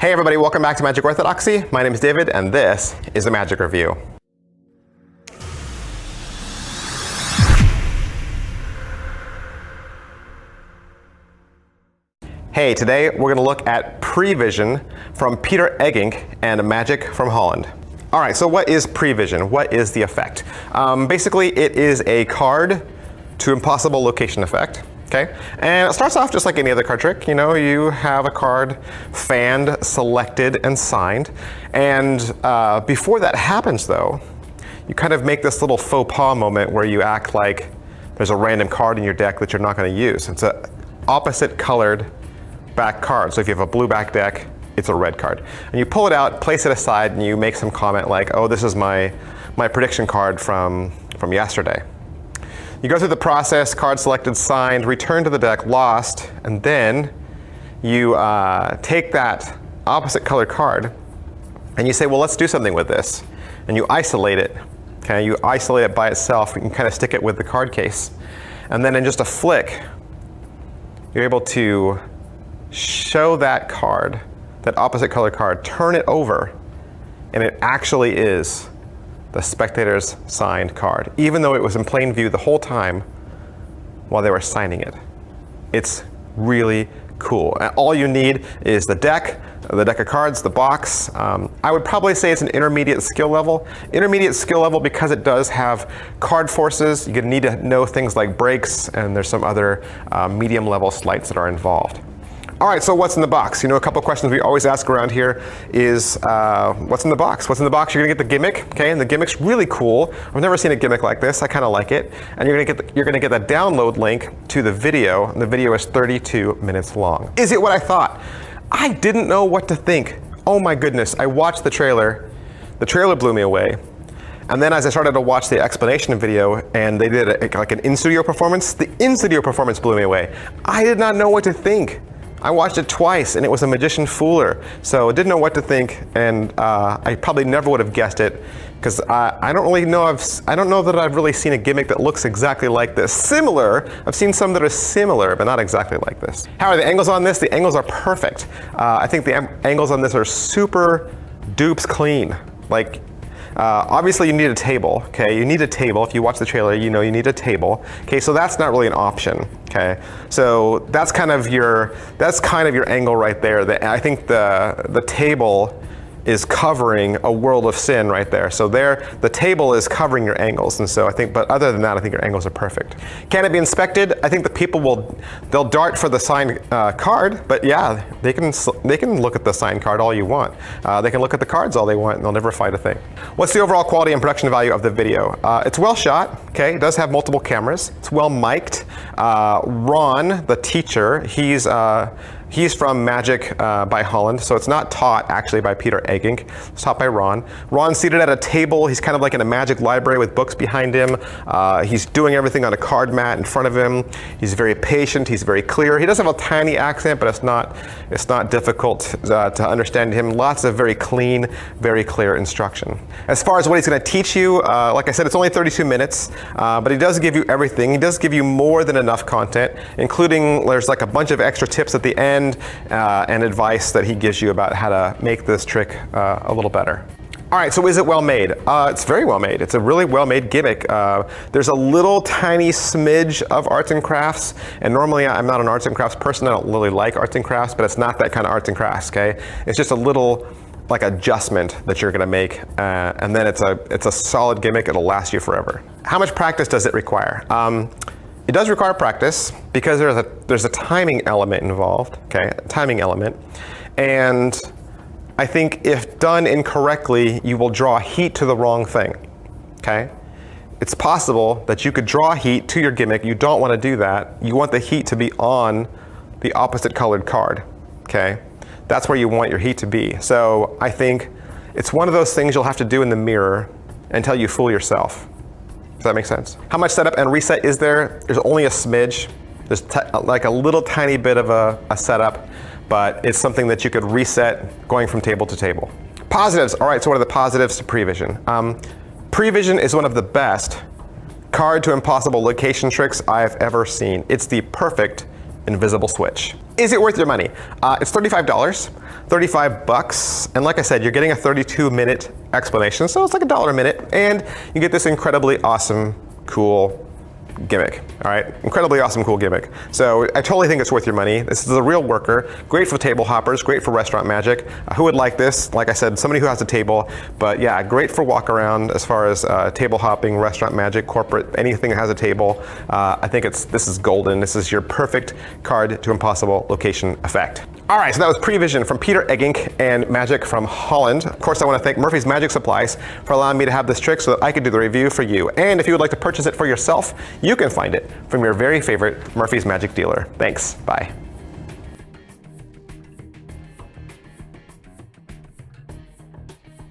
Hey everybody, welcome back to Magic Orthodoxy. My name is David and this is a Magic Review. Hey, today we're going to look at Prevision from Peter Eggink and Magic from Holland. Alright, so what is Prevision? What is the effect? Basically it is a card to impossible location effect. Okay, and it starts off just like any other card trick. You know, you have a card fanned, selected, and signed. And before that happens though, you kind of make this little faux pas moment where you act like there's a random card in your deck that you're not going to use. It's an opposite colored back card. So if you have a blue back deck, it's a red card. And you pull it out, place it aside, and you make some comment like, oh, this is my prediction card from yesterday. You go through the process, card selected, signed, return to the deck, lost, and then you take that opposite colored card and you say, well, let's do something with this. And you isolate it. Okay, you isolate it by itself. You can kind of stick it with the card case. And then in just a flick, you're able to show that card, that opposite colored card, turn it over, and it actually is the spectator's signed card, even though it was in plain view the whole time while they were signing it. It's really cool. And all you need is the deck of cards, the box. I would probably say it's an intermediate skill level. Intermediate skill level because it does have card forces. You're gonna need to know things like breaks, and there's some other medium level sleights that are involved. All right, so what's in the box? You know, a couple questions we always ask around here is, what's in the box? What's in the box? You're gonna get the gimmick, okay? And the gimmick's really cool. I've never seen a gimmick like this. I kind of like it. And you're gonna get the download link to the video, and the video is 32 minutes long. Is it what I thought? I didn't know what to think. Oh my goodness! I watched the trailer. The trailer blew me away. And then as I started to watch the explanation video, and they did like an in-studio performance, the in-studio performance blew me away. I did not know what to think. I watched it twice and it was a magician fooler. So I didn't know what to think, and I probably never would have guessed it because I don't know that I've really seen a gimmick that looks exactly like this. Similar, I've seen some that are similar, but not exactly like this. How are the angles on this? The angles are perfect. I think the angles on this are super dupes clean. Like, obviously you need a table, okay? You need a table. If you watch the trailer, you know you need a table. Okay, so that's not really an option, okay? So that's kind of your angle right there. I think the table is covering a world of sin right there. So the table is covering your angles, and so I think, but other than that, I think your angles are perfect. Can it be inspected? I think the people they'll dart for the signed card, but yeah, they can look at the signed card all you want. They can look at the cards all they want, and they'll never fight a thing. What's the overall quality and production value of the video? It's well shot, okay? It does have multiple cameras. It's well mic'd. Ron, the teacher, he's from Magic by Holland, so it's not taught actually by Peter Eggink. It's taught by Ron. Ron's seated at a table. He's kind of like in a magic library with books behind him. He's doing everything on a card mat in front of him. He's very patient. He's very clear. He does have a tiny accent, but it's not difficult to understand him. Lots of very clean, very clear instruction. As far as what he's going to teach you, like I said, it's only 32 minutes, but he does give you everything. He does give you more than enough content, including there's like a bunch of extra tips at the end. And advice that he gives you about how to make this trick a little better. All right, so is it well made? It's very well made. It's a really well made gimmick. There's a little tiny smidge of arts and crafts, and normally I'm not an arts and crafts person. I don't really like arts and crafts, but it's not that kind of arts and crafts, okay? It's just a little like adjustment that you're gonna make, and then it's a solid gimmick. It'll last you forever. How much practice does it require? It does require practice because there's a timing element involved, okay? A timing element. And I think if done incorrectly, you will draw heat to the wrong thing, okay? It's possible that you could draw heat to your gimmick. You don't want to do that. You want the heat to be on the opposite colored card, okay? That's where you want your heat to be. So I think it's one of those things you'll have to do in the mirror until you fool yourself. Does that make sense? How much setup and reset is there? There's only a smidge. There's like a little tiny bit of a setup, but it's something that you could reset going from table to table. Positives. All right, so what are the positives to Prevision? Prevision is one of the best card to impossible location tricks I've ever seen. It's the perfect invisible switch. Is it worth your money? It's $35, 35 bucks, and like I said, you're getting a 32-minute explanation, so it's like $1 a minute, and you get this incredibly awesome, cool gimmick. All right, incredibly awesome, cool gimmick. So I totally think it's worth your money. This is a real worker, great for table hoppers, great for restaurant magic. Who would like this? Like I said, somebody who has a table, but yeah, great for walk around as far as table hopping, restaurant magic, corporate, anything that has a table. I think this is golden. This is your perfect card to impossible location effect. All right, so that was Prevision from Peter Eggink and Magic from Holland. Of course, I want to thank Murphy's Magic Supplies for allowing me to have this trick so that I could do the review for you. And if you would like to purchase it for yourself, you can find it from your very favorite Murphy's Magic dealer. Thanks. Bye.